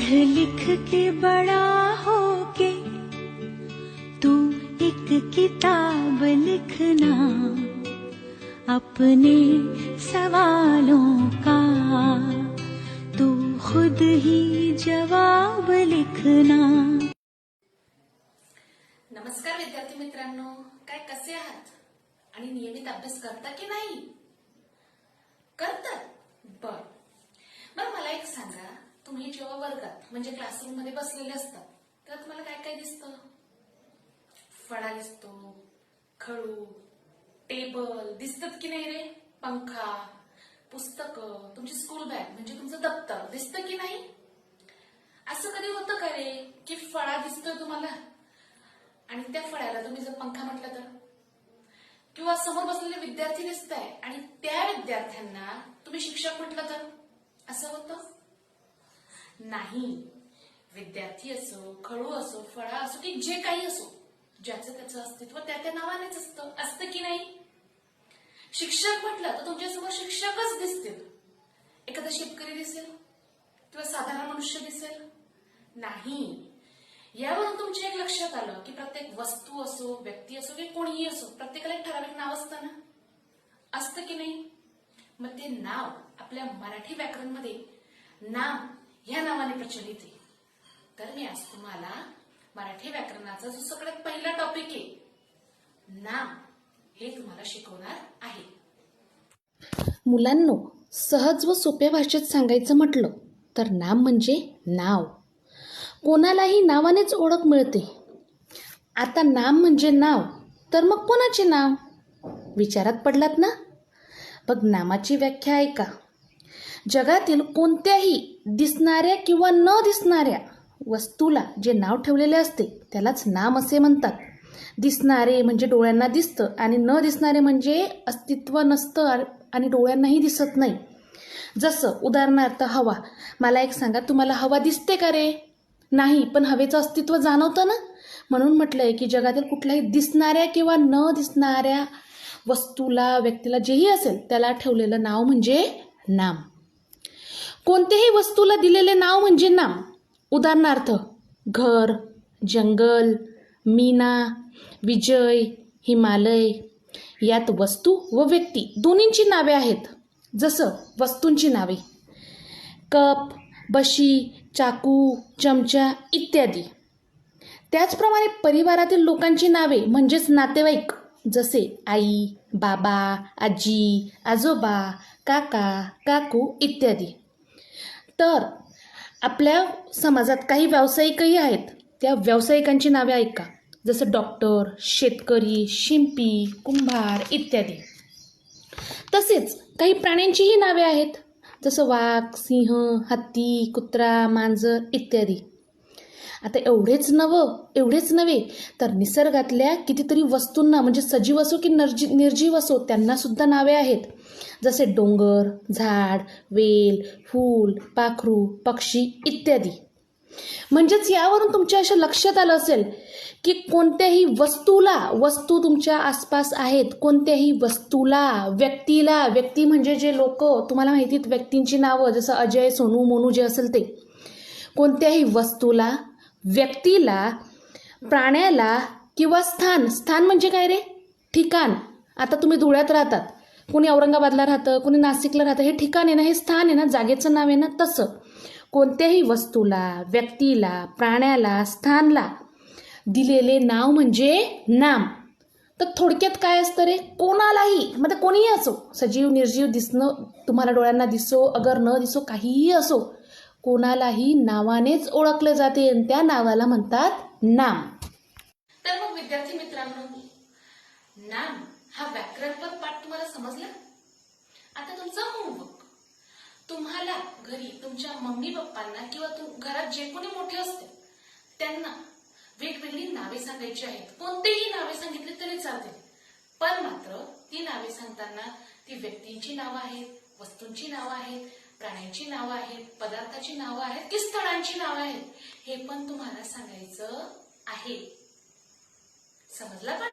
पढ़ लिख के बड़ा होके तू एक किताब लिखना, अपने सवालों का तू खुद ही जवाब लिखना। नमस्कार विद्यार्थी मित्रांनो, काय कसे आहात आणि नियमित अभ्यास करता की नाही? करतात? बरं मला एक सांगा, तुम्ही जेव्हा वर्गात म्हणजे क्लासरूम मध्ये बसलेले असतात तेव्हा तुम्हाला काय काय दिसतं? फळा दिसतो, खडू, टेबल दिसतात की नाही रे? पंखा, पुस्तकं, तुमची स्कूल बॅग म्हणजे तुमचं दप्तर दिसतं की नाही? असं कधी होतं का रे की फळा दिसतोय तुम्हाला आणि त्या फळ्याला तुम्ही जर पंखा म्हटलं तर? किंवा समोर बसलेले विद्यार्थी दिसत आहे आणि त्या विद्यार्थ्यांना तुम्ही शिक्षक म्हटलं तर? असं होतं? नाही. विद्यार्थी असो, खडू असो, फळा असो की जे काही असो, ज्याचं त्याचं अस्तित्व त्या नावानेच असतं की नाही? शिक्षक म्हटलं तर तुमच्यासमोर शिक्षकच दिसतील. एखादा शेतकरी दिसेल किंवा साधारण मनुष्य दिसेल? नाही. यावरून तुमच्या एक लक्षात आलं की प्रत्येक वस्तू असो, व्यक्ती असो की कोणीही असो, प्रत्येकाला एक ठराविक नाव असतं ना? असतं की नाही? मग ते नाव आपल्या मराठी व्याकरणमध्ये नाम ह्या नावाने प्रचलित आहे. तर मी आज तुम्हाला मराठी व्याकरणाचा जो सगळ्यात पहिला टॉपिक आहे नाम, हे तुम्हाला शिकवणार आहे. मुलांनो, सहज व सोप्या भाषेत सांगायचं म्हटलं तर नाम म्हणजे नाव. कोणालाही नावानेच ओळख मिळते. आता नाम म्हणजे नाव, तर मग कोणाचे नाव? विचारात पडलात ना? बघ, नामाची व्याख्या ऐका. जगातील कोणत्याही दिसणाऱ्या किंवा न दिसणाऱ्या वस्तूला जे नाव ठेवलेले असते त्यालाच नाम असे म्हणतात. दिसणारे म्हणजे डोळ्यांना दिसतं आणि न दिसणारे म्हणजे अस्तित्व नसतं आणि डोळ्यांनाही दिसत नाही. जसं उदाहरणार्थ हवा. मला एक सांगा, तुम्हाला हवा दिसते का रे? नाही, पण हवेचं अस्तित्व जाणवतं ना? म्हणून म्हटलंय की जगातील कुठल्याही दिसणाऱ्या किंवा न दिसणाऱ्या वस्तूला, व्यक्तीला, जेही असेल त्याला ठेवलेलं नाव म्हणजे नाम. कोणत्याही वस्तूला दिलेले नाव म्हणजे नाम. उदाहरणार्थ घर, जंगल, मीना, विजय, हिमालय. यात वस्तू व व्यक्ती दोन्हींची नावे आहेत. जसं वस्तूंची नावे कप, बशी, चाकू, चमचा इत्यादी. त्याचप्रमाणे परिवारातील लोकांची नावे म्हणजेच नातेवाईक, जसे आई, बाबा, आजी, आजोबा, काका, काकू इत्यादी. तर आपल्या समाजात काही व्यावसायिकही आहेत. त्या व्यावसायिकांची नावे ऐका. जसं डॉक्टर, शेतकरी, शिंपी, कुंभार इत्यादी. तसेच काही प्राण्यांचीही नावे आहेत. जसं वाघ, सिंह, हत्ती, कुत्रा, मांजर इत्यादी. आता एवढेच नव्हे तर निसर्गातल्या कितीतरी वस्तूंना, म्हणजे सजीव असो की निर्जीव असो, त्यांना सुद्धा नावे आहेत. जसे डोंगर, झाड, वेल, फूल, पाखरू, पक्षी इत्यादी. म्हणजेच यावरून तुमच्या अशा लक्षात आलं असेल की कोणत्याही वस्तू तुमच्या आसपास आहेत. कोणत्याही वस्तूला, व्यक्तीला, व्यक्ती म्हणजे जे लोक तुम्हाला माहिती आहेत, व्यक्तींची नावं जसं अजय, सोनू, मोनू जे असेल ते. कोणत्याही वस्तूला, व्यक्तीला, प्राण्याला किंवा स्थान म्हणजे काय रे? ठिकाण. आता तुम्ही धुळ्यात राहतात, कोणी औरंगाबादला राहतं, कोणी नाशिकला राहतं. हे ठिकाण आहे ना, हे स्थान आहे ना, जागेचं नाव आहे ना. तसं कोणत्याही वस्तूला, व्यक्तीला, प्राण्याला, स्थानला दिलेले नाव म्हणजे नाम. तर थोडक्यात काय असतं रे? कोणालाही, म्हणजे कोणीही असो, सजीव निर्जीव, दिसणं तुम्हाला डोळ्यांना दिसो अगर न दिसो, काहीही असो, कोणालाही नावानेच ओळखले जाते आणि त्या नावाला म्हणतात नाम. तर मग विद्यार्थी मित्रांनो, नाम हा व्याकरणपर पाठ तुम्हाला समजला? आता तुमचा होमवर्क. तुम्हाला घरी तुमच्या मम्मी पप्पांना किंवा घरात जे कोणी मोठे असते त्यांना वेगवेगळी नावे सांगायची आहेत. कोणतीही नावे सांगितली तरी चालते, पण मात्र ती नावे सांगताना ती व्यक्तींची नावं आहेत, वस्तूंची नावं आहेत, प्राण्यांची नावं आहेत, पदार्थाची नावं आहेत की स्थळांची नावं आहेत, हे पण तुम्हाला सांगायचं आहे. समजलं का?